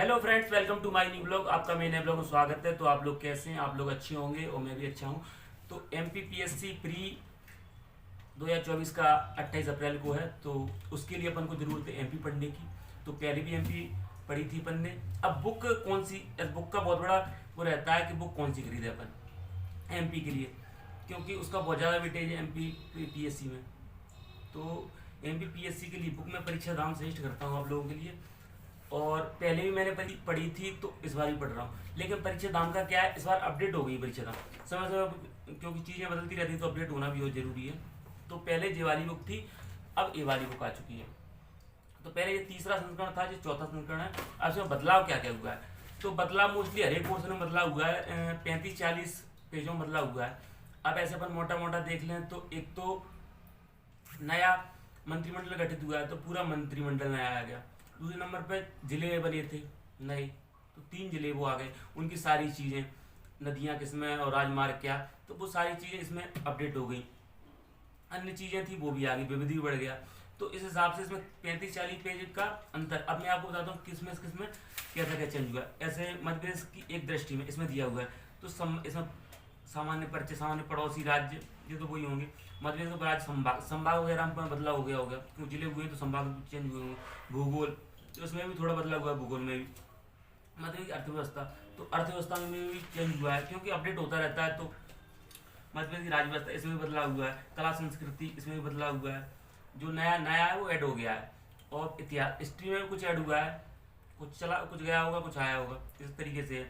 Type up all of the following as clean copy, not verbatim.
Hello friends, welcome to my new blog. आपका मेरे नए ब्लॉग में स्वागत है। तो आप लोग कैसे हैं? आप लोग अच्छे होंगे और मैं भी अच्छा हूं। तो एमपीपीएससी प्री 2024 का 28 अप्रैल को है, तो उसके लिए अपन को जरूरत है एमपी पढ़ने की। तो पहले भी एमपी पढ़ी थी अपन ने। अब बुक कौन सी, बुक का बहुत बड़ा वो रहता है कि बुक कौन सी खरीदे अपन एमपी के लिए, क्योंकि उसका बहुत ज़्यादा वेटेज है एमपी पीएससी में। तो एमपी पीएससी के लिए बुक मैं परीक्षा धाम सजेस्ट करता हूँ आप लोगों के लिए। और पहले भी मैंने पढ़ी थी, तो इस बार भी पढ़ रहा हूँ। लेकिन परीक्षा धाम का क्या है, इस बार अपडेट हो गई परीक्षा धाम समय समय, क्योंकि चीज़ें बदलती रहती हैं तो अपडेट होना भी बहुत जरूरी है। तो पहले ये वाली बुक थी, अब ये वाली बुक आ चुकी है। तो पहले ये तीसरा संस्करण था, ये चौथा संस्करण है। अब इसमें बदलाव क्या क्या हुआ है? तो बदलाव मोस्टली हर एक पोर्सन में बदलाव हुआ है। 35-40 पेजों में बदलाव हुआ है। अब ऐसे अपन मोटा मोटा देख लें तो एक तो नया मंत्रिमंडल गठित हुआ है, तो पूरा मंत्रिमंडल नया आ गया। दूसरे नंबर पे जिले बने थे नए, तो 3 जिले वो आ गए। उनकी सारी चीज़ें, नदियाँ किसमें और राजमार्ग क्या, तो वो सारी चीज़ें इसमें अपडेट हो गई। अन्य चीज़ें थी वो भी आ गई, विविधि भी बढ़ गया। तो इस हिसाब से इसमें 35-40 पेज का अंतर। अब मैं आपको बताता हूँ किसमें किसमें कैसा क्या चेंज हुआ है। ऐसे मध्य प्रदेश की एक दृष्टि में इसमें दिया हुआ है। तो इसमें सामान्य परिचय, सामान्य पड़ोसी राज्य, ये तो वही होंगे। मध्य प्रदेश का राज्य, संभाग, संभाग वगैरह में बदलाव हो गया होगा, क्यों जिले हुए तो संभाग चेंज हुए होंगे। भूगोल, तो उसमें भी थोड़ा बदलाव हुआ है, भूगोल में भी। मतलब की अर्थव्यवस्था, तो अर्थव्यवस्था में भी चेंज हुआ है, क्योंकि अपडेट होता रहता है। तो मध्य प्रदेश की राज्य इसमें भी बदलाव हुआ है। कला संस्कृति, इसमें भी बदलाव हुआ है। जो नया नया है वो ऐड हो गया है। और इतिहास, हिस्ट्री में भी कुछ ऐड हुआ है। कुछ चला, कुछ गया होगा, कुछ आया होगा, इस तरीके से।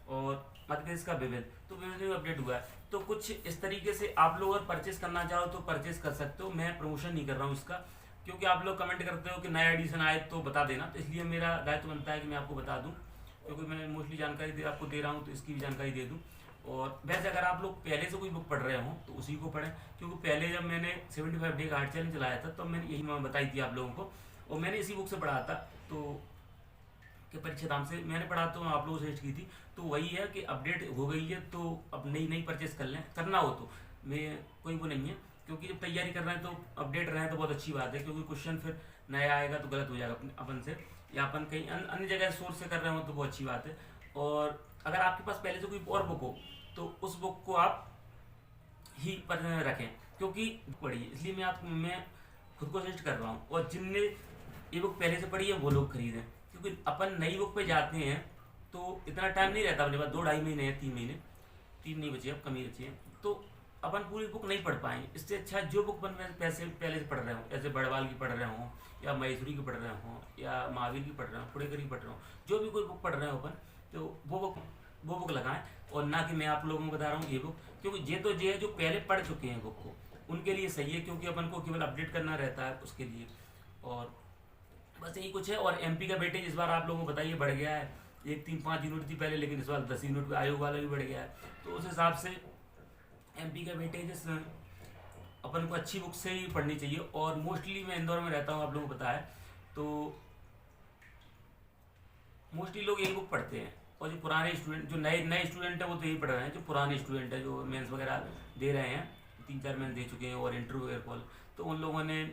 और मध्य प्रदेश का विविध, तो विविध में अपडेट हुआ है। तो कुछ इस तरीके से आप लोग अगर परचेस करना चाहो तो परचेस कर सकते हो। मैं प्रमोशन नहीं कर रहा हूँ इसका, क्योंकि आप लोग कमेंट करते हो कि नया एडिशन आए तो बता देना, तो इसलिए मेरा दायित्व बनता है कि मैं आपको बता दूं। क्योंकि मैं मोस्टली जानकारी आपको दे रहा हूँ, तो इसकी भी जानकारी दे दूँ। और वैसे अगर आप लोग पहले से कोई बुक पढ़ रहे हो तो उसी को पढ़ें, क्योंकि पहले जब मैंने 75 डे का हार्ड चैलेंज चलाया था, तब मैंने यही बताई थी आप लोगों को, और मैंने इसी बुक से पढ़ा था। तो कि परीक्षा धाम से मैंने पढ़ा, तो आप लोगों से सजेस्ट की थी। तो वही है कि अपडेट हो गई है, तो अब नई नई परचेस कर लें, करना हो तो। मैं कोई वो नहीं है, क्योंकि जब तैयारी कर रहे हैं तो अपडेट रहे तो बहुत अच्छी बात है। क्योंकि क्वेश्चन फिर नया आएगा तो गलत हो जाएगा अपन से, या अपन कहीं अन्य जगह सोर्स से कर रहे हो तो बहुत अच्छी बात है। और अगर आपके पास पहले से कोई और बुक हो तो उस बुक को आप ही पर रखें, क्योंकि पढ़िए। इसलिए मैं खुद को सजेस्ट कर रहा हूँ। और जिनने ये बुक पहले से पढ़ी है वो लोग खरीदें, क्योंकि अपन नई बुक पे जाते हैं तो इतना टाइम नहीं रहता अपने पास। 2-2.5 महीने हैं, 3 महीने, 3 नहीं बचे, अब कम ही बचे हैं। तो अपन पूरी बुक नहीं पढ़ पाएंगे। इससे अच्छा जो बुक अपन पैसे पहले से पढ़ रहे हो, जैसे बड़वाल की पढ़ रहे हो, या महेश्वरी की पढ़ रहे हो, या महावीर की पढ़ रहे हो, पुड़ेकर की पढ़ रहे हो, जो भी कोई बुक पढ़ रहे हो अपन, तो वो बुक लगाएं। और ना कि मैं आप लोगों को बता रहा हूँ ये बुक, क्योंकि ये है जो पहले पढ़ चुके हैं बुक को, उनके लिए सही है, क्योंकि अपन को केवल अपडेट करना रहता है उसके लिए। और बस यही कुछ है। और एमपी का वेटेज इस बार आप लोगों को बताइए बढ़ गया है। 1-3-5 यूनिट थी पहले, लेकिन इस बार 10 यूनिट आयोग वाला भी बढ़ गया है। तो उस हिसाब से एमपी का वेटेज अपन को अच्छी बुक से ही पढ़नी चाहिए। और मोस्टली मैं इंदौर में रहता हूँ, आप लोगों को पता है, तो मोस्टली लोग यही बुक पढ़ते हैं। और जो पुराने स्टूडेंट, जो नए नए स्टूडेंट है वो तो यही पढ़ रहे हैं। जो पुराने स्टूडेंट है, जो मेंस वगैरह दे रहे हैं, 3-4 मेंस दे चुके हैं और इंटरव्यू वगैरह कॉल, तो उन लोगों ने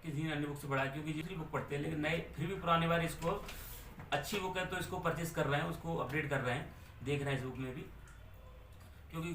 किसी ने अन्य बुक से पढ़ा, क्योंकि दूसरी बुक पढ़ते हैं। लेकिन नए फिर भी पुराने बार इसको अच्छी बुक है तो इसको परचेस कर रहे हैं, उसको अपडेट कर रहे हैं, देख रहे हैं इस बुक में भी। क्योंकि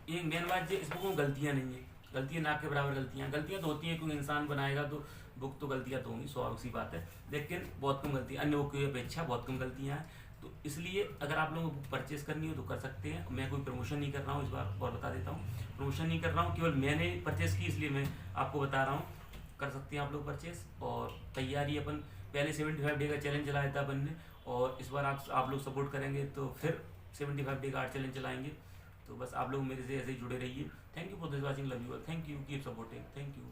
एक मेन बात, इस बुक में गलतियाँ नहीं है। गलतियाँ ना के बराबर गलतियाँ तो होती हैं, क्योंकि इंसान बनाएगा तो बुक तो गलतियाँ तो होंगी, स्वाभाविक सी बात है। लेकिन बहुत कम गलतियाँ, अन्य बुक की अपेक्षा बहुत कम गलतियाँ हैं। तो इसलिए अगर आप लोगों को बुक परचेस करनी हो तो कर सकते हैं। मैं कोई प्रमोशन नहीं कर रहा हूँ इस बार, और बता देता हूँ, प्रमोशन नहीं कर रहा हूँ, केवल मैंने परचेस की इसलिए मैं आपको बता रहा हूँ। कर सकते हैं आप लोग परचेस। और तैयारी अपन पहले 75 डे का चैलेंज चलाया था अपन ने, और इस बार आप लोग सपोर्ट करेंगे तो फिर 75 डे का आर्ट चैलेंज चलाएंगे। तो बस आप लोग मेरे से ऐसे ही जुड़े रहिए। Thank you for this watching, love you, thank you, keep supporting, thank you.